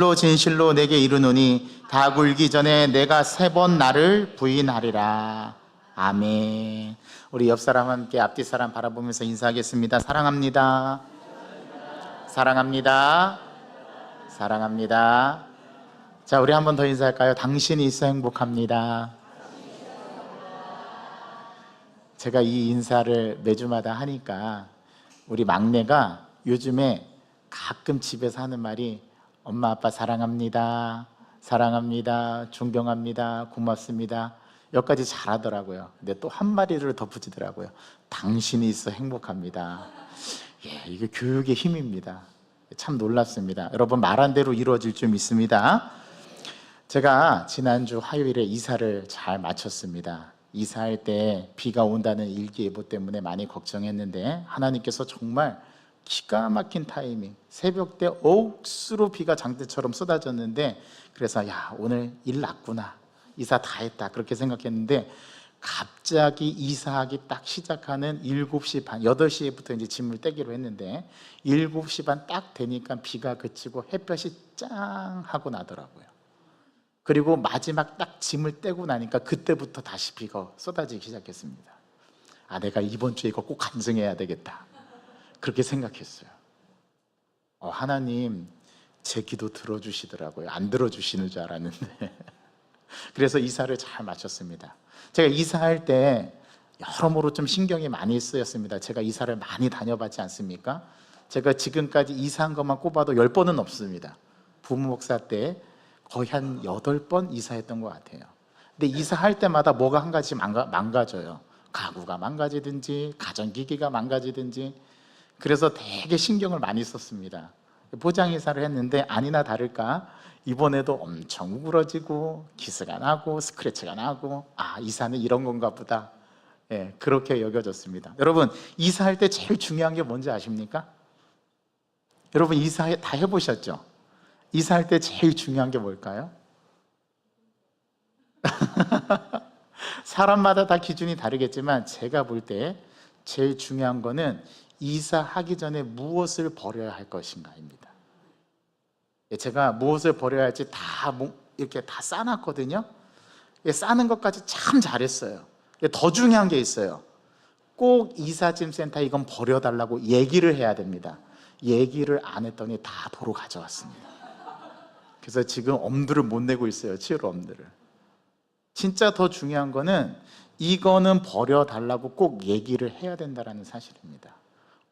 로 진실로 내게 이르노니 다 굴기 전에 내가 3번 나를 부인하리라. 아멘. 우리 옆 사람과 함께 앞뒤 사람 바라보면서 인사하겠습니다. 사랑합니다. 사랑합니다. 사랑합니다. 자, 우리 한 번 더 인사할까요? 당신이 있어 행복합니다. 제가 이 인사를 매주마다 하니까 우리 막내가 요즘에 가끔 집에서 하는 말이 엄마 아빠 사랑합니다, 사랑합니다, 존경합니다, 고맙습니다, 여기까지 잘하더라고요. 근데 또 한 마디를 덧붙이더라고요. 당신이 있어 행복합니다. 예, 이게 교육의 힘입니다. 참 놀랍습니다. 여러분, 말한 대로 이루어질 줄 믿습니다. 제가 지난주 화요일에 이사를 잘 마쳤습니다. 이사할 때 비가 온다는 일기예보 때문에 많이 걱정했는데 하나님께서 정말 기가 막힌 타이밍, 새벽 때 억수로 비가 장대처럼 쏟아졌는데, 그래서 야, 오늘 일 났구나, 이사 다 했다, 그렇게 생각했는데 갑자기 이사하기 딱 시작하는 7시 반, 8시부터 이제 짐을 떼기로 했는데 7시 반 딱 되니까 비가 그치고 햇볕이 짱 하고 나더라고요. 그리고 마지막 딱 짐을 떼고 나니까 그때부터 다시 비가 쏟아지기 시작했습니다. 아, 내가 이번 주에 이거 꼭 간증해야 되겠다, 그렇게 생각했어요. 하나님 제 기도 들어주시더라고요. 안 들어주시는 줄 알았는데 그래서 이사를 잘 마쳤습니다. 제가 이사할 때 여러모로 좀 신경이 많이 쓰였습니다. 제가 이사를 많이 다녀봤지 않습니까? 제가 지금까지 이사한 것만 꼽아도 10번은 없습니다. 부모 목사 때 거의 한 8번 이사했던 것 같아요. 근데 이사할 때마다 뭐가 한 가지 망가져요. 가구가 망가지든지 가전기기가 망가지든지. 그래서 되게 신경을 많이 썼습니다. 포장 이사를 했는데 아니나 다를까 이번에도 엄청 우그러지고 기스가 나고 스크래치가 나고, 아, 이사는 이런 건가 보다, 예, 그렇게 여겨졌습니다. 여러분, 이사할 때 제일 중요한 게 뭔지 아십니까? 여러분, 이사 다 해보셨죠? 이사할 때 제일 중요한 게 뭘까요? 사람마다 다 기준이 다르겠지만 제가 볼 때 제일 중요한 거는 이사하기 전에 무엇을 버려야 할 것인가입니다. 제가 무엇을 버려야 할지 다 이렇게 다 싸놨거든요. 싸는 것까지 참 잘했어요. 더 중요한 게 있어요. 꼭 이사짐 센터에 이건 버려달라고 얘기를 해야 됩니다. 얘기를 안 했더니 다 도로 가져왔습니다. 그래서 지금 엄두를 못 내고 있어요. 치우러 엄두를. 진짜 더 중요한 거는 이거는 버려달라고 꼭 얘기를 해야 된다는 사실입니다.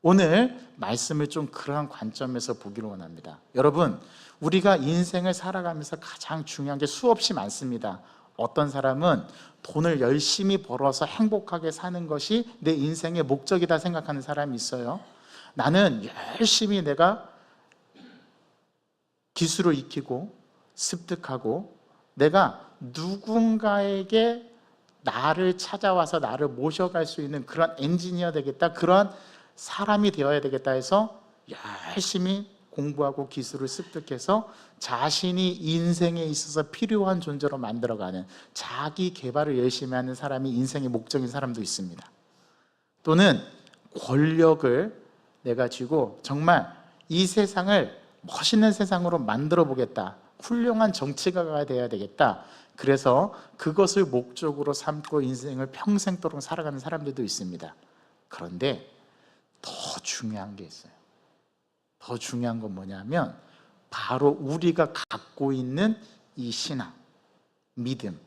오늘 말씀을 좀 그러한 관점에서 보기를 원합니다. 여러분, 우리가 인생을 살아가면서 가장 중요한 게 수없이 많습니다. 어떤 사람은 돈을 열심히 벌어서 행복하게 사는 것이 내 인생의 목적이다 생각하는 사람이 있어요. 나는 열심히 내가 기술을 익히고 습득하고 내가 누군가에게 나를 찾아와서 나를 모셔갈 수 있는 그런 엔지니어 되겠다, 그런 사람이 되어야 되겠다 해서 열심히 공부하고 기술을 습득해서 자신이 인생에 있어서 필요한 존재로 만들어가는, 자기 개발을 열심히 하는 사람이 인생의 목적인 사람도 있습니다. 또는 권력을 내가 쥐고 정말 이 세상을 멋있는 세상으로 만들어 보겠다, 훌륭한 정치가가 되어야 되겠다, 그래서 그것을 목적으로 삼고 인생을 평생도록 살아가는 사람들도 있습니다. 그런데 더 중요한 게 있어요. 더 중요한 건 뭐냐면 바로 우리가 갖고 있는 이 신앙, 믿음,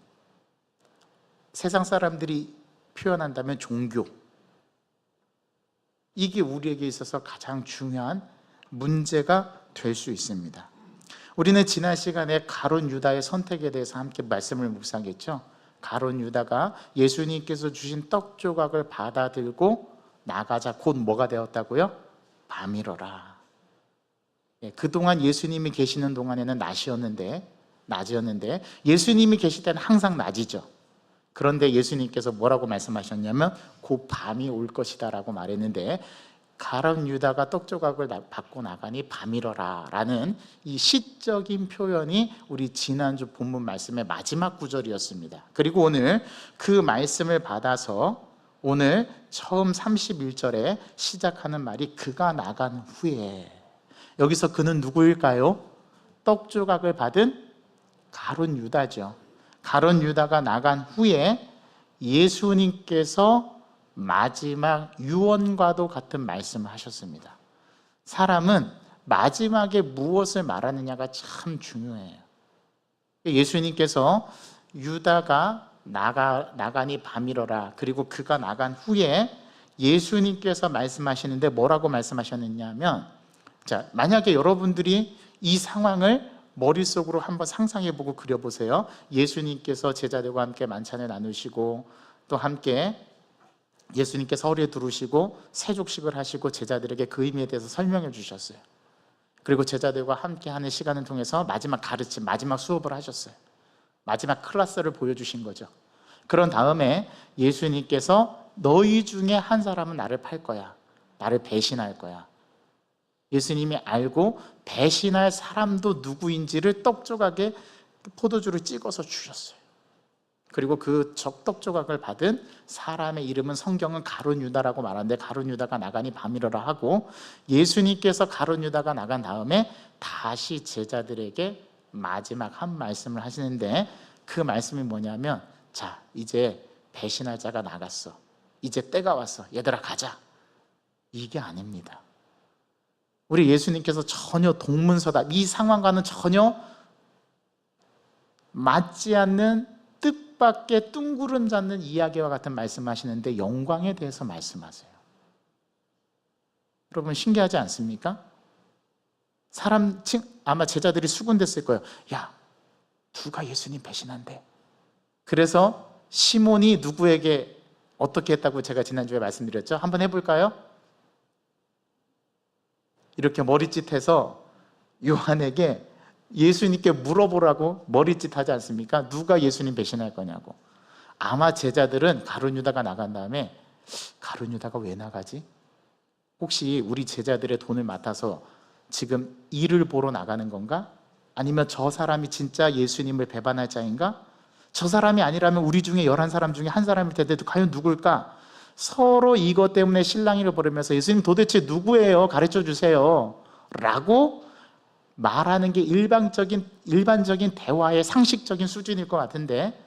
세상 사람들이 표현한다면 종교, 이게 우리에게 있어서 가장 중요한 문제가 될 수 있습니다. 우리는 지난 시간에 가룟 유다의 선택에 대해서 함께 말씀을 묵상했죠. 가룟 유다가 예수님께서 주신 떡 조각을 받아들고 나가자 곧 뭐가 되었다고요? 밤이러라. 그동안 예수님이 계시는 동안에는 낮이었는데 예수님이 계실 때는 항상 낮이죠. 그런데 예수님께서 뭐라고 말씀하셨냐면 곧 밤이 올 것이다 라고 말했는데, 가룟 유다가 떡 조각을 받고 나가니 밤이러라 라는 이 시적인 표현이 우리 지난주 본문 말씀의 마지막 구절이었습니다. 그리고 오늘 그 말씀을 받아서 오늘 처음 31절에 시작하는 말이 그가 나간 후에, 여기서 그는 누구일까요? 떡 조각을 받은 가룟 유다죠. 가룟 유다가 나간 후에 예수님께서 마지막 유언과도 같은 말씀을 하셨습니다. 사람은 마지막에 무엇을 말하느냐가 참 중요해요. 예수님께서 유다가 나가니 밤이러라, 그리고 그가 나간 후에 예수님께서 말씀하시는데 뭐라고 말씀하셨느냐면, 자, 만약에 여러분들이 이 상황을 머릿속으로 한번 상상해보고 그려보세요. 예수님께서 제자들과 함께 만찬을 나누시고, 또 함께 예수님께서 허리에 두르시고 세족식을 하시고 제자들에게 그 의미에 대해서 설명해 주셨어요. 그리고 제자들과 함께 하는 시간을 통해서 마지막 가르침, 마지막 수업을 하셨어요. 마지막 클래스를 보여주신 거죠. 그런 다음에 예수님께서 너희 중에 한 사람은 나를 팔 거야, 나를 배신할 거야. 예수님이 알고 배신할 사람도 누구인지를 떡 조각에 포도주를 찍어서 주셨어요. 그리고 그 떡 조각을 받은 사람의 이름은 성경은 가룟 유다라고 말하는데, 가룟 유다가 나가니 밤이러라 하고, 예수님께서 가룟 유다가 나간 다음에 다시 제자들에게 마지막 한 말씀을 하시는데, 그 말씀이 뭐냐면, 자, 이제 배신할 자가 나갔어, 이제 때가 왔어, 얘들아 가자. 이게 아닙니다. 우리 예수님께서 전혀 동문서답, 이 상황과는 전혀 맞지 않는 뜻밖의 뚱구름 잡는 이야기와 같은 말씀하시는데, 영광에 대해서 말씀하세요. 여러분 신기하지 않습니까? 아마 제자들이 수군댔을 거예요. 야, 누가 예수님 배신한대? 그래서 시몬이 누구에게 어떻게 했다고 제가 지난주에 말씀드렸죠? 한번 해볼까요? 이렇게 머리짓해서 요한에게 예수님께 물어보라고 머리짓 하지 않습니까? 누가 예수님 배신할 거냐고. 아마 제자들은 가룟 유다가 나간 다음에, 가룟 유다가 왜 나가지? 혹시 우리 제자들의 돈을 맡아서 지금 일을 보러 나가는 건가? 아니면 저 사람이 진짜 예수님을 배반할 자인가? 저 사람이 아니라면 우리 중에 11사람 중에 한 사람일 텐데 과연 누굴까? 서로 이것 때문에 실랑이를 벌이면서 예수님 도대체 누구예요? 가르쳐 주세요 라고 말하는 게 일반적인 대화의 상식적인 수준일 것 같은데,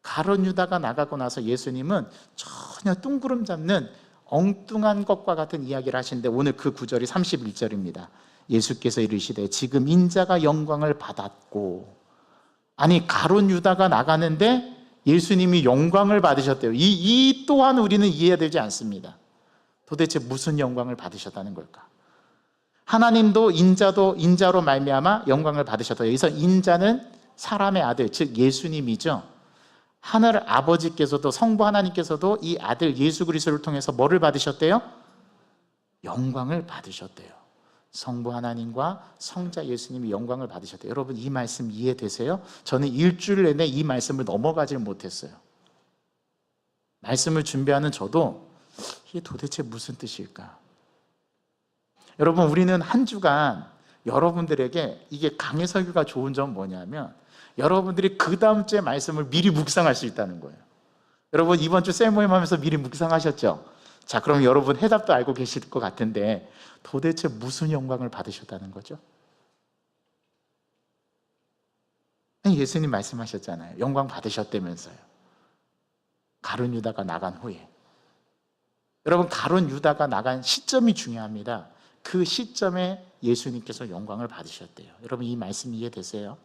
가룟 유다가 나가고 나서 예수님은 전혀 뚱구름 잡는 엉뚱한 것과 같은 이야기를 하시는데, 오늘 그 구절이 31절입니다. 예수께서 이르시되 지금 인자가 영광을 받았고, 아니 가룟 유다가 나가는데 예수님이 영광을 받으셨대요. 이 또한 우리는 이해되지 않습니다. 도대체 무슨 영광을 받으셨다는 걸까? 하나님도 인자로 말미암아 영광을 받으셨다. 여기서 인자는 사람의 아들, 즉 예수님이죠. 하늘 아버지께서도, 성부 하나님께서도 이 아들 예수 그리스도를 통해서 뭐를 받으셨대요? 영광을 받으셨대요. 성부 하나님과 성자 예수님이 영광을 받으셨대요. 여러분 이 말씀 이해되세요? 저는 일주일 내내 이 말씀을 넘어가질 못했어요. 말씀을 준비하는 저도 이게 도대체 무슨 뜻일까? 여러분 우리는 한 주간 여러분들에게 이게 강해 설교가 좋은 점은 뭐냐면, 여러분들이 그 다음 주에 말씀을 미리 묵상할 수 있다는 거예요. 여러분 이번 주 셀 모임 하면서 미리 묵상하셨죠? 자, 그럼 여러분 해답도 알고 계실 것 같은데, 도대체 무슨 영광을 받으셨다는 거죠? 예수님 말씀하셨잖아요. 영광 받으셨다면서요. 가룟 유다가 나간 후에. 여러분 가룟 유다가 나간 시점이 중요합니다. 그 시점에 예수님께서 영광을 받으셨대요. 여러분 이 말씀 이해되세요?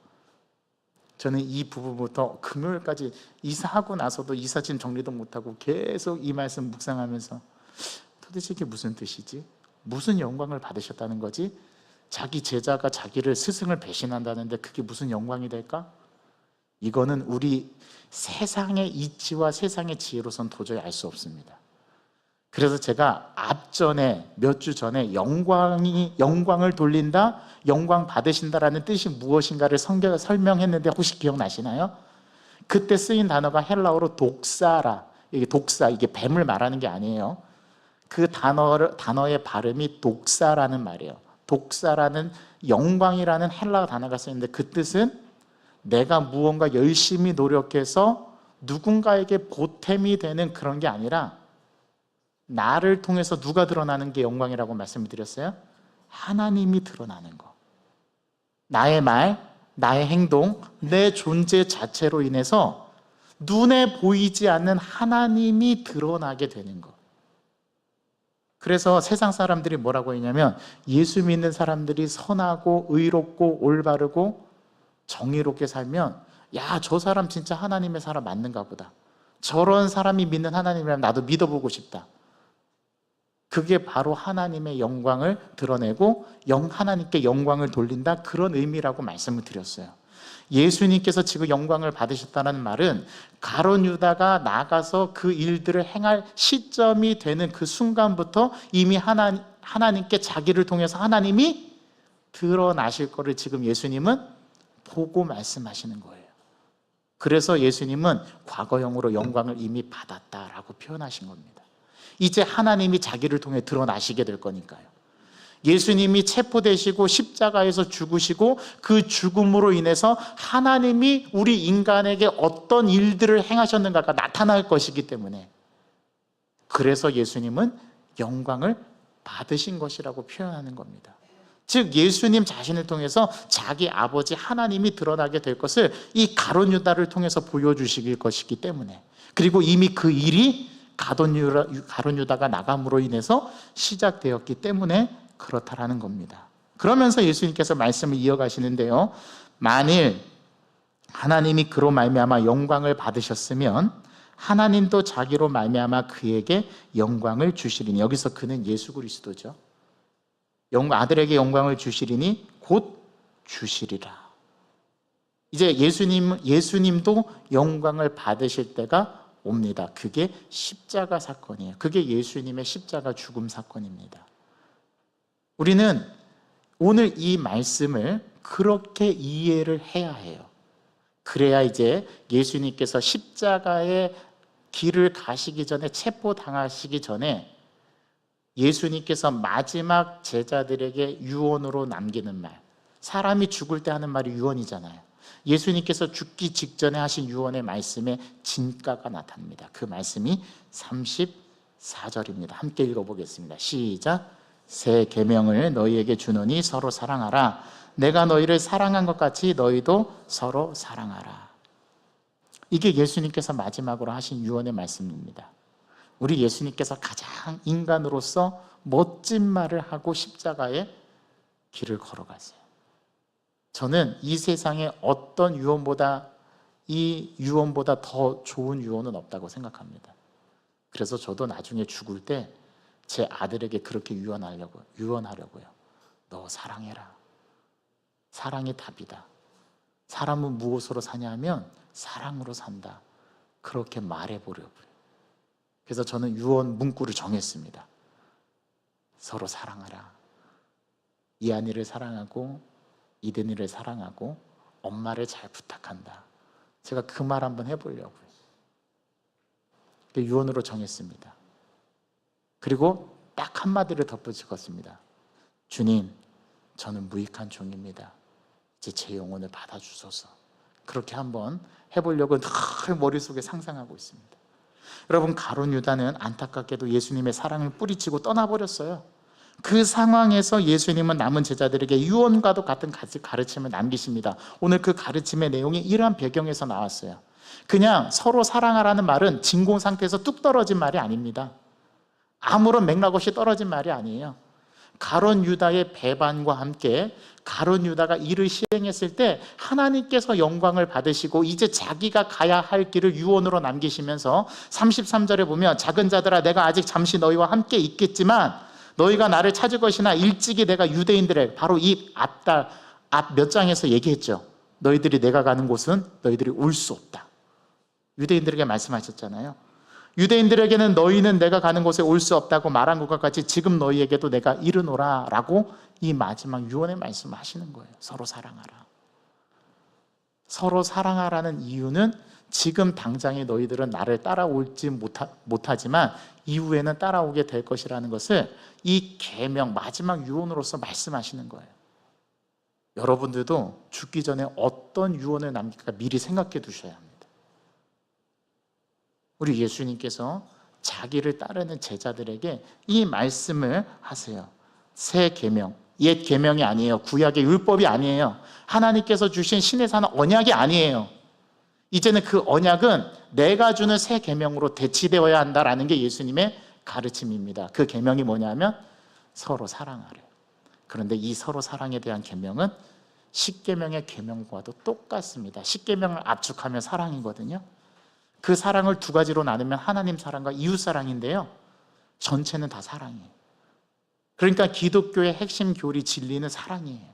저는 이 부분부터 금요일까지 이사하고 나서도 이사짐 정리도 못하고 계속 이 말씀 묵상하면서, 도대체 이게 무슨 뜻이지? 무슨 영광을 받으셨다는 거지? 자기 제자가 자기를, 스승을 배신한다는데 그게 무슨 영광이 될까? 이거는 우리 세상의 이치와 세상의 지혜로선 도저히 알 수 없습니다. 그래서 제가 앞전에 몇 주 전에 영광을 돌린다, 영광 받으신다라는 뜻이 무엇인가를 설명했는데 혹시 기억나시나요? 그때 쓰인 단어가 헬라어로 독사라. 이게 독사, 이게 뱀을 말하는 게 아니에요. 그 단어의 발음이 독사라는 말이에요. 독사라는 영광이라는 헬라어 단어가 쓰였는데, 그 뜻은 내가 무언가 열심히 노력해서 누군가에게 보탬이 되는 그런 게 아니라, 나를 통해서 누가 드러나는 게 영광이라고 말씀을 드렸어요? 하나님이 드러나는 거. 나의 말, 나의 행동, 내 존재 자체로 인해서 눈에 보이지 않는 하나님이 드러나게 되는 것. 그래서 세상 사람들이 뭐라고 했냐면 예수 믿는 사람들이 선하고 의롭고 올바르고 정의롭게 살면 야, 저 사람 진짜 하나님의 사람 맞는가 보다. 저런 사람이 믿는 하나님이라면 나도 믿어보고 싶다. 그게 바로 하나님의 영광을 드러내고 하나님께 영광을 돌린다, 그런 의미라고 말씀을 드렸어요. 예수님께서 지금 영광을 받으셨다는 말은 가룟 유다가 나가서 그 일들을 행할 시점이 되는 그 순간부터 이미 하나님께 자기를 통해서 하나님이 드러나실 거를 지금 예수님은 보고 말씀하시는 거예요. 그래서 예수님은 과거형으로 영광을 이미 받았다라고 표현하신 겁니다. 이제 하나님이 자기를 통해 드러나시게 될 거니까요. 예수님이 체포되시고 십자가에서 죽으시고 그 죽음으로 인해서 하나님이 우리 인간에게 어떤 일들을 행하셨는가가 나타날 것이기 때문에, 그래서 예수님은 영광을 받으신 것이라고 표현하는 겁니다. 즉 예수님 자신을 통해서 자기 아버지 하나님이 드러나게 될 것을 이 가룟 유다를 통해서 보여주실 것이기 때문에, 그리고 이미 그 일이 가룟 유다가 나감으로 인해서 시작되었기 때문에 그렇다라는 겁니다. 그러면서 예수님께서 말씀을 이어가시는데요, 만일 하나님이 그로 말미암아 영광을 받으셨으면 하나님도 자기로 말미암아 그에게 영광을 주시리니, 여기서 그는 예수 그리스도죠. 아들에게 영광을 주시리니 곧 주시리라. 이제 예수님도 영광을 받으실 때가 옵니다. 그게 십자가 사건이에요. 그게 예수님의 십자가 죽음 사건입니다. 우리는 오늘 이 말씀을 그렇게 이해를 해야 해요. 그래야 이제 예수님께서 십자가의 길을 가시기 전에, 체포당하시기 전에 예수님께서 마지막 제자들에게 유언으로 남기는 말, 사람이 죽을 때 하는 말이 유언이잖아요. 예수님께서 죽기 직전에 하신 유언의 말씀에 진가가 나타납니다. 그 말씀이 34절입니다. 함께 읽어보겠습니다. 시작. 새 계명을 너희에게 주노니 서로 사랑하라. 내가 너희를 사랑한 것 같이 너희도 서로 사랑하라. 이게 예수님께서 마지막으로 하신 유언의 말씀입니다. 우리 예수님께서 가장 인간으로서 멋진 말을 하고 십자가의 길을 걸어가세요. 저는 이 세상에 어떤 유언보다, 이 유언보다 더 좋은 유언은 없다고 생각합니다. 그래서 저도 나중에 죽을 때 제 아들에게 그렇게 유언하려고요. 너 사랑해라. 사랑이 답이다. 사람은 무엇으로 사냐면 사랑으로 산다. 그렇게 말해보려고요. 그래서 저는 유언 문구를 정했습니다. 서로 사랑하라. 이한이를 사랑하고 이든이를 사랑하고 엄마를 잘 부탁한다. 제가 그 말 한번 해보려고요. 유언으로 정했습니다. 그리고 딱 한마디를 덧붙였습니다. 주님, 저는 무익한 종입니다. 이제 제 영혼을 받아주소서. 그렇게 한번 해보려고 늘 머릿속에 상상하고 있습니다. 여러분, 가룟 유다는 안타깝게도 예수님의 사랑을 뿌리치고 떠나버렸어요. 그 상황에서 예수님은 남은 제자들에게 유언과도 같은 가르침을 남기십니다. 오늘 그 가르침의 내용이 이러한 배경에서 나왔어요. 그냥 서로 사랑하라는 말은 진공 상태에서 뚝 떨어진 말이 아닙니다. 아무런 맥락 없이 떨어진 말이 아니에요. 가룟 유다의 배반과 함께 가룟 유다가 이를 시행했을 때 하나님께서 영광을 받으시고 이제 자기가 가야 할 길을 유언으로 남기시면서 33절에 보면 작은 자들아 내가 아직 잠시 너희와 함께 있겠지만 너희가 나를 찾을 것이나 일찍이 내가 유대인들에게, 바로 이 앞 몇 장에서 얘기했죠. 너희들이 내가 가는 곳은 너희들이 올 수 없다. 유대인들에게 말씀하셨잖아요. 유대인들에게는 너희는 내가 가는 곳에 올 수 없다고 말한 것과 같이 지금 너희에게도 내가 이르노라 라고 이 마지막 유언의 말씀을 하시는 거예요. 서로 사랑하라. 서로 사랑하라는 이유는 지금 당장에 너희들은 나를 따라올지 못하지만 이후에는 따라오게 될 것이라는 것을 이 계명, 마지막 유언으로서 말씀하시는 거예요. 여러분들도 죽기 전에 어떤 유언을 남길까 미리 생각해 두셔야 합니다. 우리 예수님께서 자기를 따르는 제자들에게 이 말씀을 하세요. 새 계명, 옛 계명이 아니에요. 구약의 율법이 아니에요. 하나님께서 주신 신의 산 언약이 아니에요. 이제는 그 언약은 내가 주는 새 계명으로 대치되어야 한다라는 게 예수님의 가르침입니다. 그 계명이 뭐냐면 서로 사랑하래. 그런데 이 서로 사랑에 대한 계명은 십계명의 계명과도 똑같습니다. 십계명을 압축하면 사랑이거든요. 그 사랑을 두 가지로 나누면 하나님 사랑과 이웃 사랑인데요, 전체는 다 사랑이에요. 그러니까 기독교의 핵심 교리 진리는 사랑이에요.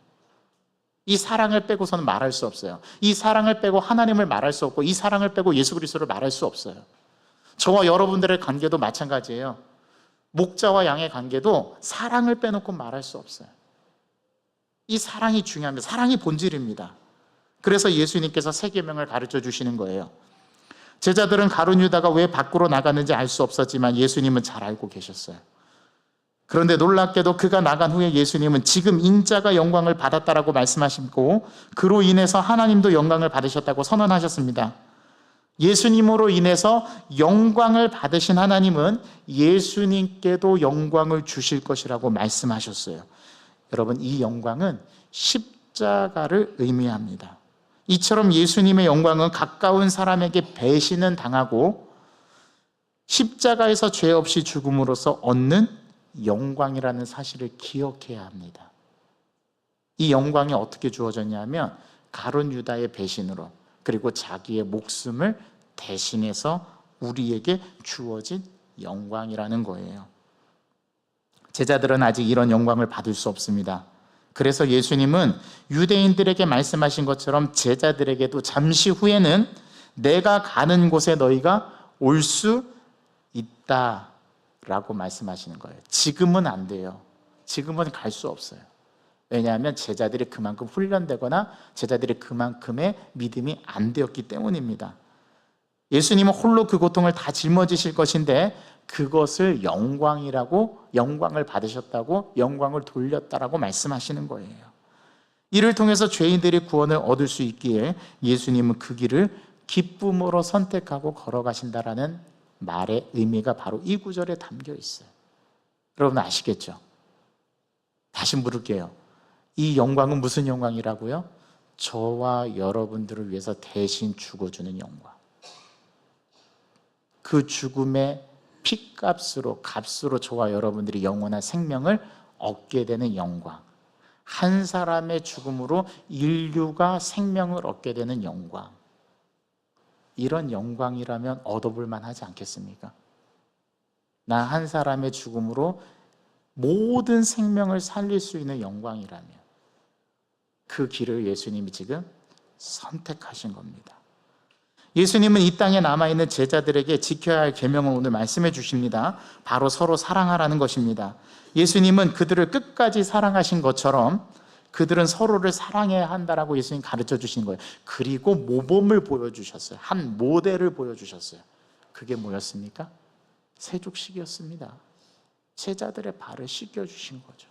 이 사랑을 빼고서는 말할 수 없어요. 이 사랑을 빼고 하나님을 말할 수 없고, 이 사랑을 빼고 예수 그리스도를 말할 수 없어요. 저와 여러분들의 관계도 마찬가지예요. 목자와 양의 관계도 사랑을 빼놓고 말할 수 없어요. 이 사랑이 중요합니다. 사랑이 본질입니다. 그래서 예수님께서 새 계명을 가르쳐 주시는 거예요. 제자들은 가룟 유다가 왜 밖으로 나갔는지 알 수 없었지만 예수님은 잘 알고 계셨어요. 그런데 놀랍게도 그가 나간 후에 예수님은 지금 인자가 영광을 받았다라고 말씀하시고, 그로 인해서 하나님도 영광을 받으셨다고 선언하셨습니다. 예수님으로 인해서 영광을 받으신 하나님은 예수님께도 영광을 주실 것이라고 말씀하셨어요. 여러분, 이 영광은 십자가를 의미합니다. 이처럼 예수님의 영광은 가까운 사람에게 배신은 당하고 십자가에서 죄 없이 죽음으로써 얻는 영광이라는 사실을 기억해야 합니다. 이 영광이 어떻게 주어졌냐면 가룟 유다의 배신으로, 그리고 자기의 목숨을 대신해서 우리에게 주어진 영광이라는 거예요. 제자들은 아직 이런 영광을 받을 수 없습니다. 그래서 예수님은 유대인들에게 말씀하신 것처럼 제자들에게도 잠시 후에는 내가 가는 곳에 너희가 올 수 있다라고 말씀하시는 거예요. 지금은 안 돼요. 지금은 갈 수 없어요. 왜냐하면 제자들이 그만큼 훈련되거나 제자들이 그만큼의 믿음이 안 되었기 때문입니다. 예수님은 홀로 그 고통을 다 짊어지실 것인데 그것을 영광을 받으셨다고, 영광을 돌렸다라고 말씀하시는 거예요. 이를 통해서 죄인들이 구원을 얻을 수 있기에 예수님은 그 길을 기쁨으로 선택하고 걸어가신다라는 말의 의미가 바로 이 구절에 담겨 있어요. 여러분 아시겠죠? 다시 물을게요. 이 영광은 무슨 영광이라고요? 저와 여러분들을 위해서 대신 죽어주는 영광. 그 죽음의 값으로 저와 여러분들이 영원한 생명을 얻게 되는 영광. 한 사람의 죽음으로 인류가 생명을 얻게 되는 영광. 이런 영광이라면 얻어볼 만하지 않겠습니까? 나 한 사람의 죽음으로 모든 생명을 살릴 수 있는 영광이라면 그 길을 예수님이 지금 선택하신 겁니다. 예수님은 이 땅에 남아있는 제자들에게 지켜야 할 계명을 오늘 말씀해 주십니다. 바로 서로 사랑하라는 것입니다. 예수님은 그들을 끝까지 사랑하신 것처럼 그들은 서로를 사랑해야 한다라고 예수님 가르쳐 주신 거예요. 그리고 모범을 보여주셨어요. 한 모델을 보여주셨어요. 그게 뭐였습니까? 세족식이었습니다. 제자들의 발을 씻겨주신 거죠.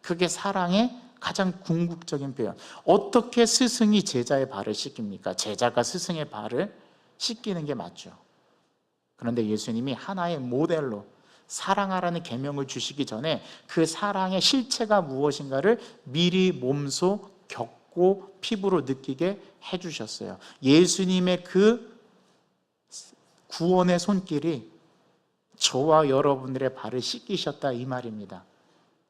그게 사랑의 가장 궁극적인 표현. 어떻게 스승이 제자의 발을 씻깁니까? 제자가 스승의 발을 씻기는 게 맞죠. 그런데 예수님이 하나의 모델로 사랑하라는 계명을 주시기 전에 그 사랑의 실체가 무엇인가를 미리 몸소 겪고 피부로 느끼게 해주셨어요. 예수님의 그 구원의 손길이 저와 여러분들의 발을 씻기셨다 이 말입니다.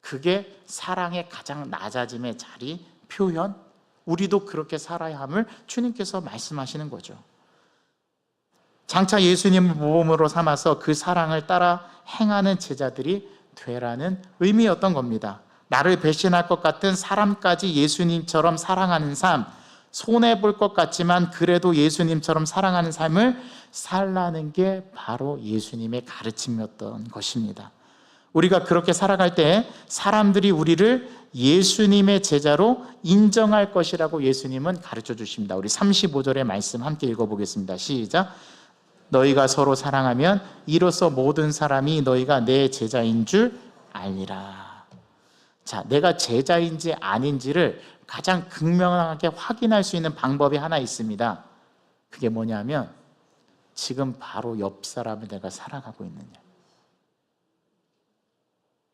그게 사랑의 가장 낮아짐의 자리, 표현, 우리도 그렇게 살아야 함을 주님께서 말씀하시는 거죠. 장차 예수님을 모범으로 삼아서 그 사랑을 따라 행하는 제자들이 되라는 의미였던 겁니다. 나를 배신할 것 같은 사람까지 예수님처럼 사랑하는 삶, 손해볼 것 같지만 그래도 예수님처럼 사랑하는 삶을 살라는 게 바로 예수님의 가르침이었던 것입니다. 우리가 그렇게 살아갈 때 사람들이 우리를 예수님의 제자로 인정할 것이라고 예수님은 가르쳐 주십니다. 우리 35절의 말씀 함께 읽어보겠습니다. 시작. 너희가 서로 사랑하면 이로써 모든 사람이 너희가 내 제자인 줄 알리라. 자, 내가 제자인지 아닌지를 가장 극명하게 확인할 수 있는 방법이 하나 있습니다. 그게 뭐냐면 지금 바로 옆 사람을 내가 사랑하고 있느냐.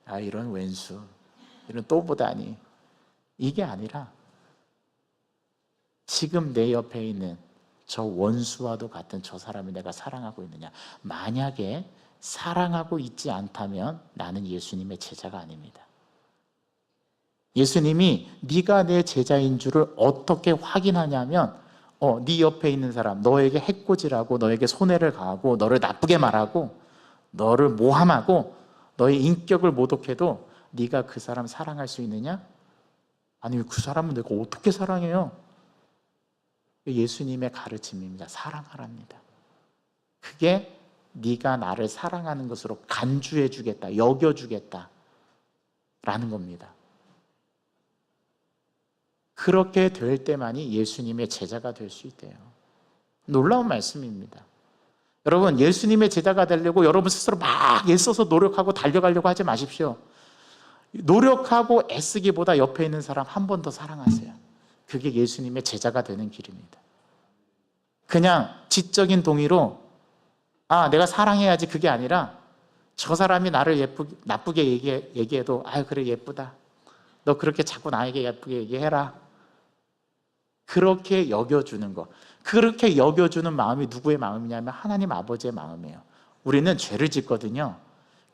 아, 이런 왼수. 이런 또 보다니. 이게 아니라 지금 내 옆에 있는 저 원수와도 같은 저 사람을 내가 사랑하고 있느냐. 만약에 사랑하고 있지 않다면 나는 예수님의 제자가 아닙니다. 예수님이 네가 내 제자인 줄을 어떻게 확인하냐면 네 옆에 있는 사람, 너에게 해코지라고 너에게 손해를 가하고 너를 나쁘게 말하고 너를 모함하고 너의 인격을 모독해도 네가 그 사람 사랑할 수 있느냐? 아니, 그 사람은 내가 어떻게 사랑해요? 예수님의 가르침입니다. 사랑하랍니다. 그게 네가 나를 사랑하는 것으로 간주해 주겠다, 여겨 주겠다 라는 겁니다. 그렇게 될 때만이 예수님의 제자가 될 수 있대요. 놀라운 말씀입니다. 여러분, 예수님의 제자가 되려고 여러분 스스로 막 애써서 노력하고 달려가려고 하지 마십시오. 노력하고 애쓰기보다 옆에 있는 사람 한 번 더 사랑하세요. 그게 예수님의 제자가 되는 길입니다. 그냥 지적인 동의로 내가 사랑해야지, 그게 아니라 저 사람이 나를 나쁘게 얘기해도 그래, 예쁘다. 너 그렇게 자꾸 나에게 예쁘게 얘기해라. 그렇게 여겨주는 것. 그렇게 여겨주는 마음이 누구의 마음이냐면 하나님 아버지의 마음이에요. 우리는 죄를 짓거든요.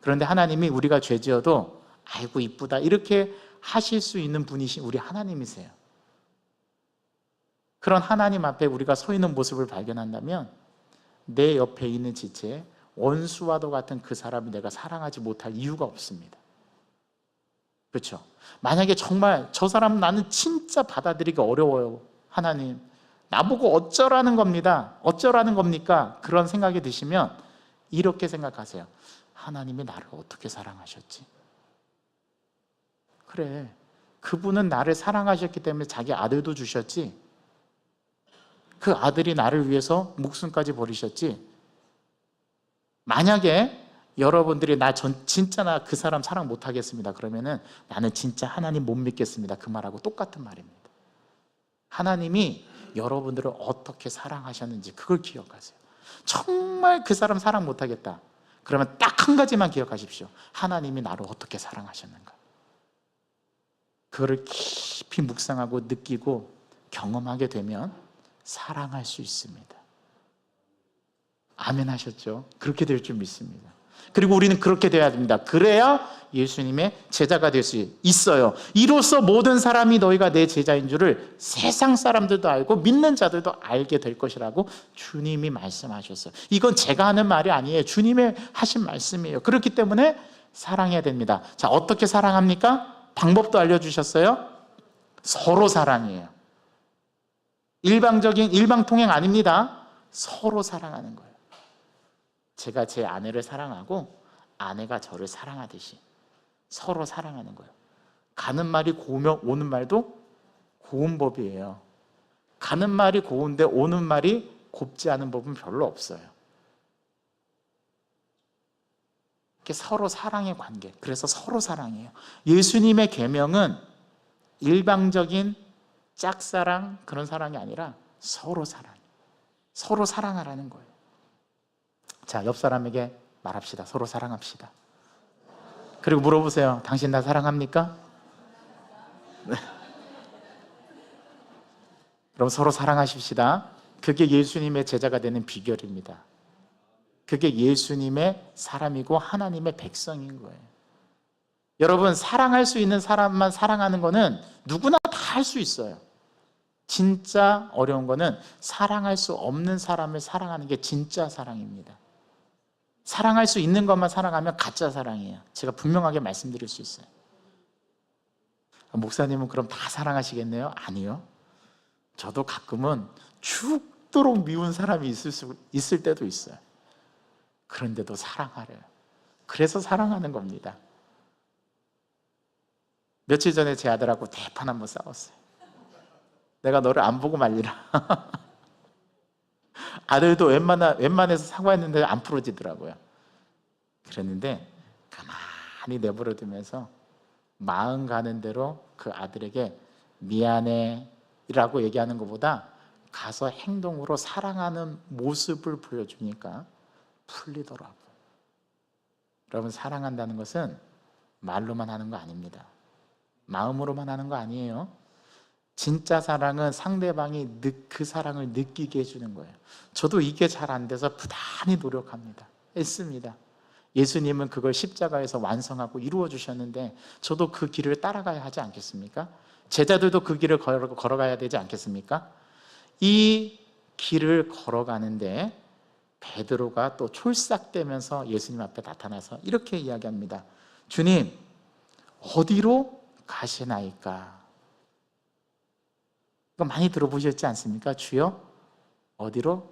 그런데 하나님이 우리가 죄 지어도 아이고 이쁘다 이렇게 하실 수 있는 분이신 우리 하나님이세요. 그런 하나님 앞에 우리가 서 있는 모습을 발견한다면 내 옆에 있는 지체, 원수와도 같은 그 사람을 내가 사랑하지 못할 이유가 없습니다. 그렇죠? 만약에 정말 저 사람 나는 진짜 받아들이기 어려워요. 하나님, 나보고 어쩌라는 겁니다. 어쩌라는 겁니까? 그런 생각이 드시면 이렇게 생각하세요. 하나님이 나를 어떻게 사랑하셨지? 그래, 그분은 나를 사랑하셨기 때문에 자기 아들도 주셨지. 그 아들이 나를 위해서 목숨까지 버리셨지. 만약에 여러분들이 진짜 나 그 사람 사랑 못하겠습니다 그러면은 나는 진짜 하나님 못 믿겠습니다 그 말하고 똑같은 말입니다. 하나님이 여러분들을 어떻게 사랑하셨는지 그걸 기억하세요. 정말 그 사람 사랑 못하겠다 그러면 딱 한 가지만 기억하십시오. 하나님이 나를 어떻게 사랑하셨는가. 그거를 깊이 묵상하고 느끼고 경험하게 되면 사랑할 수 있습니다. 아멘 하셨죠? 그렇게 될 줄 믿습니다. 그리고 우리는 그렇게 돼야 됩니다. 그래야 예수님의 제자가 될 수 있어요. 이로써 모든 사람이 너희가 내 제자인 줄을 세상 사람들도 알고 믿는 자들도 알게 될 것이라고 주님이 말씀하셨어요. 이건 제가 하는 말이 아니에요. 주님의 하신 말씀이에요. 그렇기 때문에 사랑해야 됩니다. 자, 어떻게 사랑합니까? 방법도 알려주셨어요. 서로 사랑이에요. 일방통행 아닙니다. 서로 사랑하는 거예요. 제가 제 아내를 사랑하고 아내가 저를 사랑하듯이 서로 사랑하는 거예요. 가는 말이 고우면 오는 말도 고운 법이에요. 가는 말이 고운데 오는 말이 곱지 않은 법은 별로 없어요. 이렇게 서로 사랑의 관계. 그래서 서로 사랑해요. 예수님의 계명은 일방적인 짝사랑 그런 사랑이 아니라 서로 사랑. 서로 사랑하라는 거예요. 자, 옆 사람에게 말합시다. 서로 사랑합시다. 그리고 물어보세요. 당신 나 사랑합니까? 네. 그럼 서로 사랑하십시다. 그게 예수님의 제자가 되는 비결입니다. 그게 예수님의 사람이고 하나님의 백성인 거예요. 여러분, 사랑할 수 있는 사람만 사랑하는 거는 누구나 다 할 수 있어요. 진짜 어려운 거는 사랑할 수 없는 사람을 사랑하는 게 진짜 사랑입니다. 사랑할 수 있는 것만 사랑하면 가짜 사랑이에요. 제가 분명하게 말씀드릴 수 있어요. 목사님은 그럼 다 사랑하시겠네요? 아니요. 저도 가끔은 죽도록 미운 사람이 있을 때도 있어요. 그런데도 사랑하래요. 그래서 사랑하는 겁니다. 며칠 전에 제 아들하고 대판 한번 싸웠어요. 내가 너를 안 보고 말리라. 아들도 웬만해서 사과했는데 안 풀어지더라고요. 그랬는데 가만히 내버려두면서 마음 가는 대로 그 아들에게 미안해 라고 얘기하는 것보다 가서 행동으로 사랑하는 모습을 보여주니까 풀리더라고요. 여러분, 사랑한다는 것은 말로만 하는 거 아닙니다. 마음으로만 하는 거 아니에요. 진짜 사랑은 상대방이 그 사랑을 느끼게 해주는 거예요. 저도 이게 잘 안 돼서 부단히 노력합니다. 애씁니다. 예수님은 그걸 십자가에서 완성하고 이루어 주셨는데 저도 그 길을 따라가야 하지 않겠습니까? 제자들도 그 길을 걸어가야 되지 않겠습니까? 이 길을 걸어가는데 베드로가 또 촐싹대면서 예수님 앞에 나타나서 이렇게 이야기합니다. 주님, 어디로 가시나이까? 이거 많이 들어보셨지 않습니까? 주여, 어디로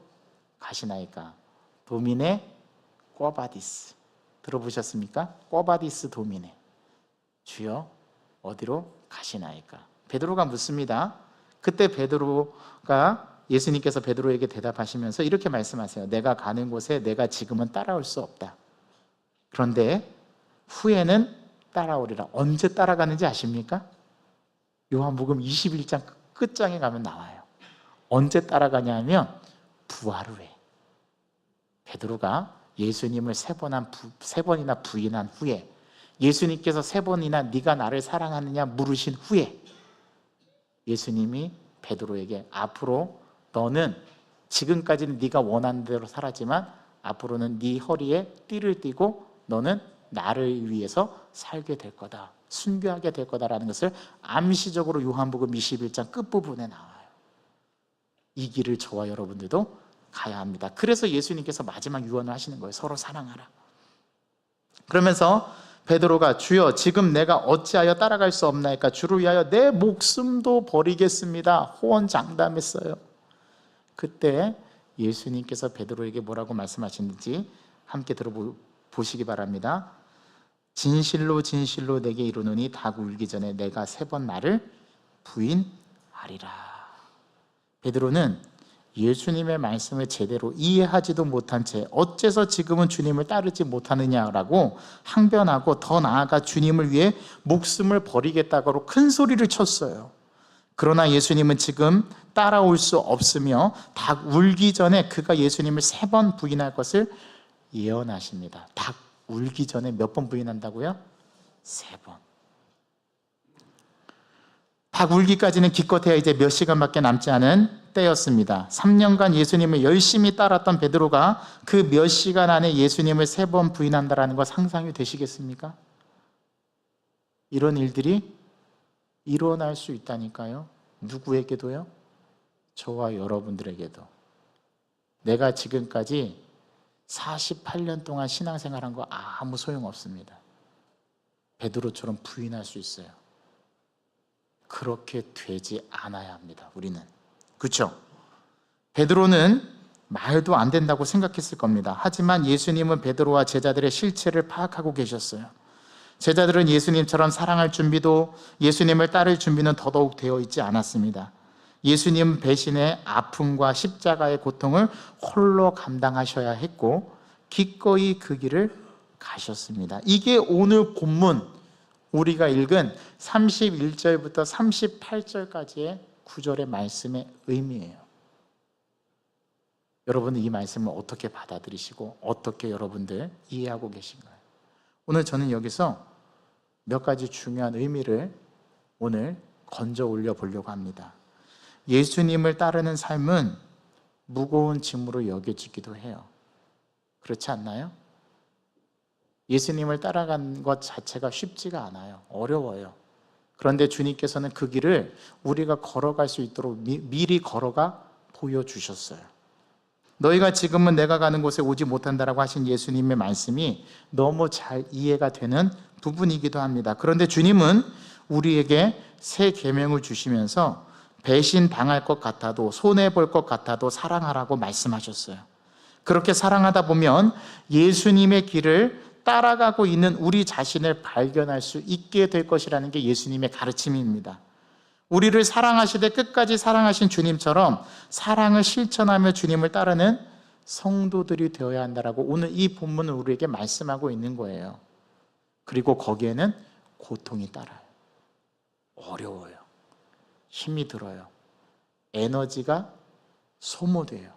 가시나이까? 도미네 꿔바디스. 들어보셨습니까? 꿔바디스 도미네. 주여, 어디로 가시나이까? 베드로가 묻습니다. 그때 베드로가 예수님께서 베드로에게 대답하시면서 이렇게 말씀하세요. 내가 가는 곳에 내가 지금은 따라올 수 없다. 그런데 후에는 따라오리라. 언제 따라가는지 아십니까? 요한복음 21장 끝장에 가면 나와요. 언제 따라가냐 하면 부활 후에. 베드로가 예수님을 세 번이나 부인한 후에, 예수님께서 세 번이나 네가 나를 사랑하느냐 물으신 후에 예수님이 베드로에게 앞으로 너는 지금까지는 네가 원하는 대로 살았지만 앞으로는 네 허리에 띠를 띠고 너는 나를 위해서 살게 될 거다, 순교하게 될 거다라는 것을 암시적으로 요한복음 21장 끝부분에 나와요. 이 길을 저와 여러분들도 가야 합니다. 그래서 예수님께서 마지막 유언을 하시는 거예요. 서로 사랑하라. 그러면서 베드로가 주여 지금 내가 어찌하여 따라갈 수 없나이까? 주를 위하여 내 목숨도 버리겠습니다. 호언장담했어요. 그때 예수님께서 베드로에게 뭐라고 말씀하시는지 함께 들어보시기 바랍니다. 진실로 진실로 내게 이르노니 닭 울기 전에 내가 3번 나를 부인하리라. 베드로는 예수님의 말씀을 제대로 이해하지도 못한 채 어째서 지금은 주님을 따르지 못하느냐라고 항변하고 더 나아가 주님을 위해 목숨을 버리겠다고 큰 소리를 쳤어요. 그러나 예수님은 지금 따라올 수 없으며 닭 울기 전에 그가 예수님을 3번 부인할 것을 예언하십니다. 닭 울기 전에 몇 번 부인한다고요? 3번. 닭 울기까지는 기껏해야 이제 몇 시간밖에 남지 않은 때였습니다. 3년간 예수님을 열심히 따랐던 베드로가 그 몇 시간 안에 예수님을 3번 부인한다는 거 상상이 되시겠습니까? 이런 일들이 일어날 수 있다니까요. 누구에게도요? 저와 여러분들에게도. 내가 지금까지 48년 동안 신앙생활한 거 아무 소용없습니다. 베드로처럼 부인할 수 있어요. 그렇게 되지 않아야 합니다. 우리는. 그렇죠? 베드로는 말도 안 된다고 생각했을 겁니다. 하지만 예수님은 베드로와 제자들의 실체를 파악하고 계셨어요. 제자들은 예수님처럼 사랑할 준비도, 예수님을 따를 준비는 더더욱 되어 있지 않았습니다. 예수님 배신의 아픔과 십자가의 고통을 홀로 감당하셔야 했고 기꺼이 그 길을 가셨습니다. 이게 오늘 본문 우리가 읽은 31절부터 38절까지의 구절의 말씀의 의미예요. 여러분은 이 말씀을 어떻게 받아들이시고 어떻게 여러분들 이해하고 계신가요? 오늘 저는 여기서 몇 가지 중요한 의미를 오늘 건져 올려 보려고 합니다. 예수님을 따르는 삶은 무거운 짐으로 여겨지기도 해요. 그렇지 않나요? 예수님을 따라가는 것 자체가 쉽지가 않아요. 어려워요. 그런데 주님께서는 그 길을 우리가 걸어갈 수 있도록 미리 걸어가 보여주셨어요. 너희가 지금은 내가 가는 곳에 오지 못한다라고 하신 예수님의 말씀이 너무 잘 이해가 되는 부분이기도 합니다. 그런데 주님은 우리에게 새 계명을 주시면서 배신당할 것 같아도, 손해볼 것 같아도 사랑하라고 말씀하셨어요. 그렇게 사랑하다 보면 예수님의 길을 따라가고 있는 우리 자신을 발견할 수 있게 될 것이라는 게 예수님의 가르침입니다. 우리를 사랑하시되 끝까지 사랑하신 주님처럼 사랑을 실천하며 주님을 따르는 성도들이 되어야 한다라고 오늘 이 본문은 우리에게 말씀하고 있는 거예요. 그리고 거기에는 고통이 따라요. 어려워요. 힘이 들어요. 에너지가 소모돼요.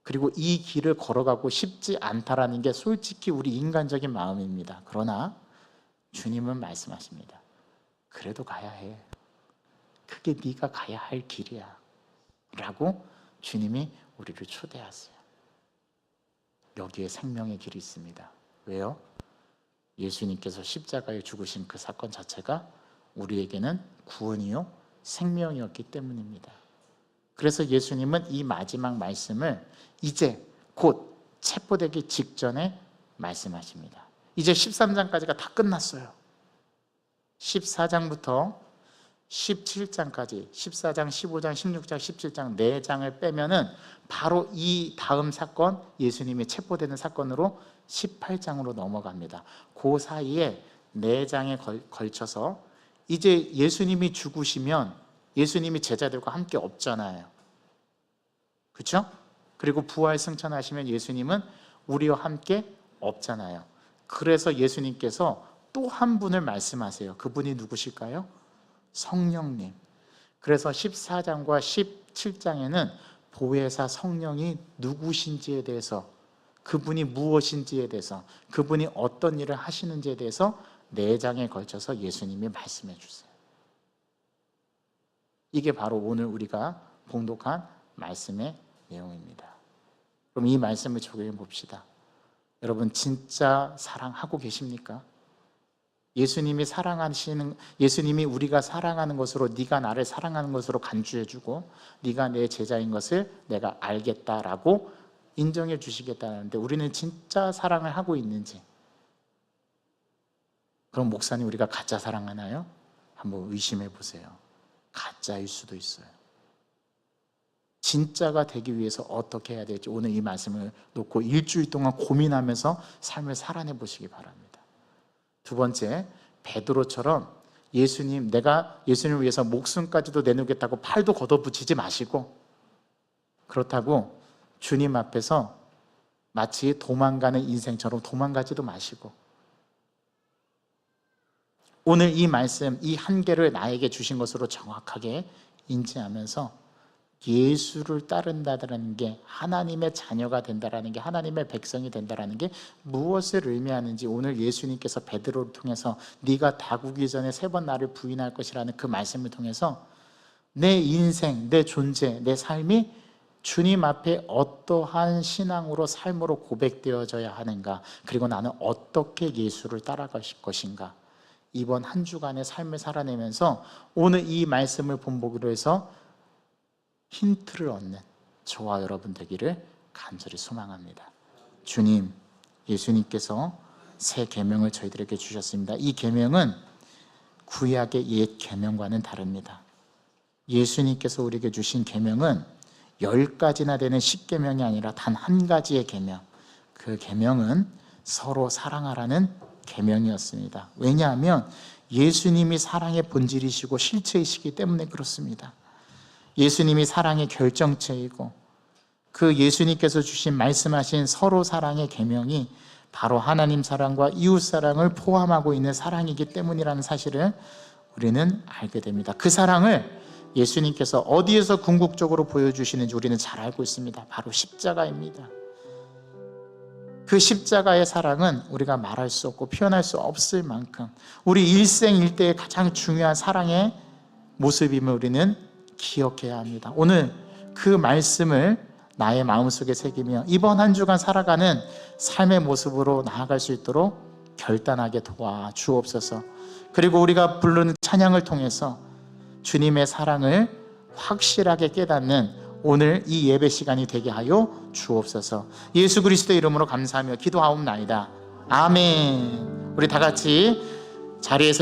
그리고 이 길을 걸어가고 싶지 않다라는 게 솔직히 우리 인간적인 마음입니다. 그러나 주님은 말씀하십니다. 그래도 가야 해. 그게 네가 가야 할 길이야 라고 주님이 우리를 초대하세요. 여기에 생명의 길이 있습니다. 왜요? 예수님께서 십자가에 죽으신 그 사건 자체가 우리에게는 구원이요 생명이었기 때문입니다. 그래서 예수님은 이 마지막 말씀을 이제 곧 체포되기 직전에 말씀하십니다. 이제 13장까지가 다 끝났어요. 14장부터 17장까지 14장, 15장, 16장, 17장 4장을 빼면은 바로 이 다음 사건, 예수님이 체포되는 사건으로 18장으로 넘어갑니다. 그 사이에 4장에 걸쳐서 이제 예수님이 죽으시면 예수님이 제자들과 함께 없잖아요. 그렇죠? 그리고 부활 승천하시면 예수님은 우리와 함께 없잖아요. 그래서 예수님께서 또 한 분을 말씀하세요. 그분이 누구실까요? 성령님. 그래서 14장과 17장에는 보혜사 성령이 누구신지에 대해서, 그분이 무엇인지에 대해서, 그분이 어떤 일을 하시는지에 대해서 4장에 걸쳐서 예수님이 말씀해 주세요. 이게 바로 오늘 우리가 봉독한 말씀의 내용입니다. 그럼 이 말씀을 적용해 봅시다. 여러분 진짜 사랑하고 계십니까? 예수님이 우리가 사랑하는 것으로, 네가 나를 사랑하는 것으로 간주해주고 네가 내 제자인 것을 내가 알겠다라고 인정해 주시겠다는데 우리는 진짜 사랑을 하고 있는지, 그럼 목사님 우리가 가짜 사랑하나요? 한번 의심해 보세요. 가짜일 수도 있어요. 진짜가 되기 위해서 어떻게 해야 될지 오늘 이 말씀을 놓고 일주일 동안 고민하면서 삶을 살아내 보시기 바랍니다. 두 번째, 베드로처럼 내가 예수님을 위해서 목숨까지도 내놓겠다고 팔도 걷어붙이지 마시고, 그렇다고 주님 앞에서 마치 도망가는 인생처럼 도망가지도 마시고, 오늘 이 말씀, 이 한계를 나에게 주신 것으로 정확하게 인지하면서 예수를 따른다는 게, 하나님의 자녀가 된다라는 게, 하나님의 백성이 된다라는 게 무엇을 의미하는지 오늘 예수님께서 베드로를 통해서 네가 다구기 전에 3번 나를 부인할 것이라는 그 말씀을 통해서 내 인생, 내 존재, 내 삶이 주님 앞에 어떠한 신앙으로, 삶으로 고백되어져야 하는가, 그리고 나는 어떻게 예수를 따라갈 것인가, 이번 한 주간의 삶을 살아내면서 오늘 이 말씀을 본보기로 해서 힌트를 얻는 저와 여러분 되기를 간절히 소망합니다. 주님, 예수님께서 새 계명을 저희들에게 주셨습니다. 이 계명은 구약의 옛 계명과는 다릅니다. 예수님께서 우리에게 주신 계명은 10가지나 되는 10계명이 아니라 단 한 가지의 계명, 그 계명은 서로 사랑하라는 계명이었습니다. 왜냐하면 예수님이 사랑의 본질이시고 실체이시기 때문에 그렇습니다. 예수님이 사랑의 결정체이고 그 예수님께서 주신 말씀하신 서로 사랑의 계명이 바로 하나님 사랑과 이웃 사랑을 포함하고 있는 사랑이기 때문이라는 사실을 우리는 알게 됩니다. 그 사랑을 예수님께서 어디에서 궁극적으로 보여주시는지 우리는 잘 알고 있습니다. 바로 십자가입니다. 그 십자가의 사랑은 우리가 말할 수 없고 표현할 수 없을 만큼 우리 일생일대의 가장 중요한 사랑의 모습임을 우리는 기억해야 합니다. 오늘 그 말씀을 나의 마음속에 새기며 이번 한 주간 살아가는 삶의 모습으로 나아갈 수 있도록 결단하게 도와주옵소서. 그리고 우리가 부르는 찬양을 통해서 주님의 사랑을 확실하게 깨닫는 오늘 이 예배 시간이 되게 하여 주옵소서. 예수 그리스도의 이름으로 감사하며 기도하옵나이다. 아멘. 우리 다 같이 자리에서